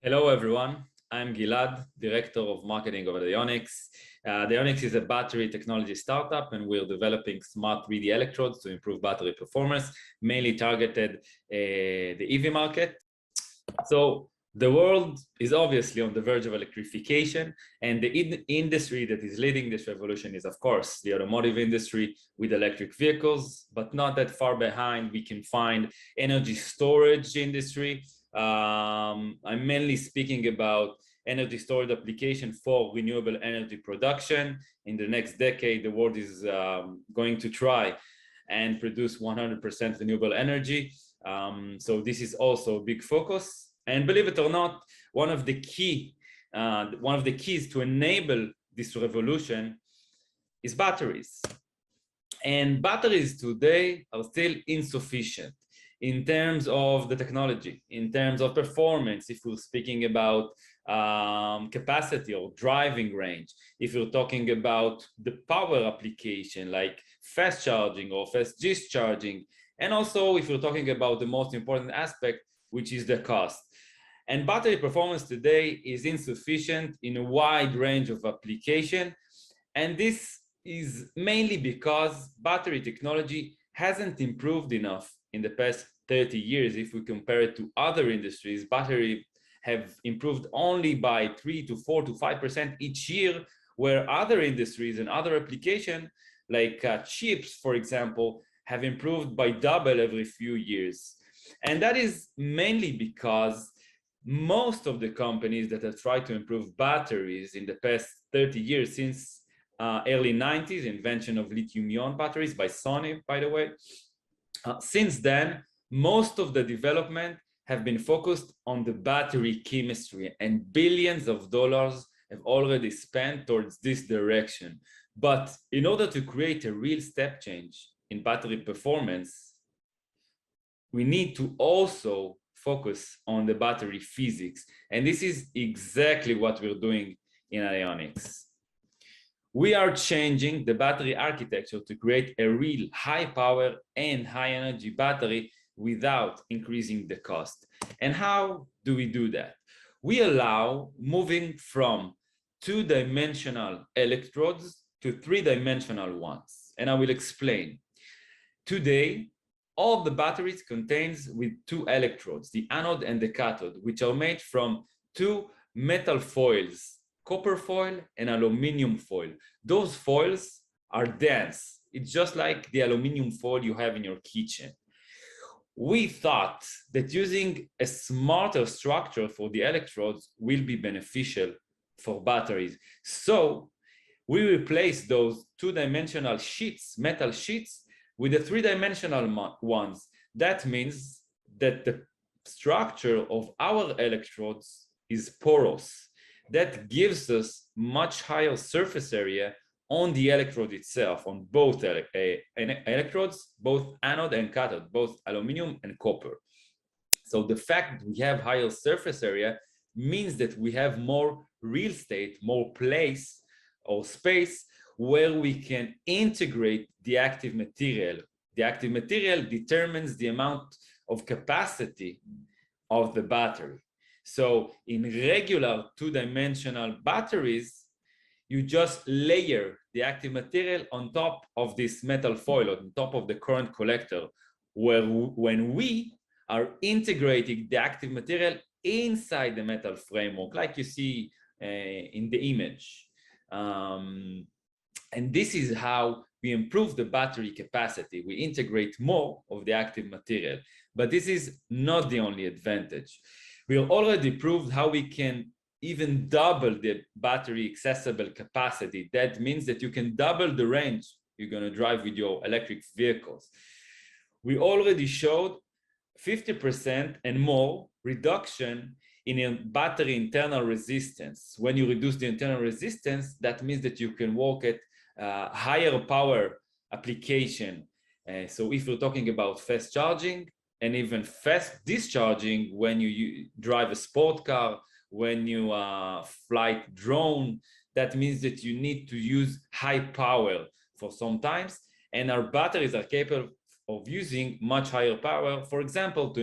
Hello, everyone. I'm Gilad, Director of Marketing of Addionics. Addionics is a battery technology startup, and we're developing smart 3D electrodes to improve battery performance, mainly targeted the EV market. So the world is obviously on the verge of electrification, and the industry that is leading this revolution is, of course, the automotive industry with electric vehicles, but not that far behind. We can find energy storage industry. I'm mainly speaking about energy storage application for renewable energy production. In the next decade, the world is going to try and produce 100% renewable energy. So this is also a big focus. And believe it or not, one of the keys to enable this revolution is batteries. And batteries today are still insufficient in terms of the technology, in terms of performance, if we're speaking about capacity or driving range, if you're talking about the power application like fast charging or fast discharging, and also if you're talking about the most important aspect, which is the cost. And battery performance today is insufficient in a wide range of application, and this is mainly because battery technology hasn't improved enough in the past 30 years. If we compare it to other industries, battery have improved only by 3 to 4 to 5% each year, where other industries and other applications like chips, for example, have improved by double every few years. And that is mainly because most of the companies that have tried to improve batteries in the past 30 years, since early 90s, invention of lithium-ion batteries by Sony, by the way, since then, most of the development have been focused on the battery chemistry, and billions of dollars have already spent towards this direction. But in order to create a real step change in battery performance, we need to also focus on the battery physics. And this is exactly what we're doing in Addionics. We are changing the battery architecture to create a real high power and high energy battery without increasing the cost. And how do we do that? We allow moving from two-dimensional electrodes to three-dimensional ones. And I will explain. Today, all the batteries contains with two electrodes, the anode and the cathode, which are made from two metal foils, copper foil and aluminum foil. Those foils are dense. It's just like the aluminum foil you have in your kitchen. We thought that using a smarter structure for the electrodes will be beneficial for batteries. So we replaced those two-dimensional sheets, metal sheets, with the three-dimensional ones. That means that the structure of our electrodes is porous. That gives us much higher surface area on the electrode itself, on both electrodes, both anode and cathode, both aluminum and copper. So the fact that we have higher surface area means that we have more real estate, more place or space where we can integrate the active material. The active material determines the amount of capacity of the battery. So in regular two-dimensional batteries, you just layer the active material on top of this metal foil, on top of the current collector, where when we are integrating the active material inside the metal framework, like you see in the image. And this is how we improve the battery capacity. We integrate more of the active material. But this is not the only advantage. We already proved how we can even double the battery accessible capacity. That means that you can double the range you're going to drive with your electric vehicles. We already showed 50% and more reduction in a battery internal resistance. When you reduce the internal resistance, that means that you can work at higher power application. So if you're talking about fast charging and even fast discharging, when you drive a sport car, when you fly drone, that means that you need to use high power for some times, and our batteries are capable of using much higher power, for example, to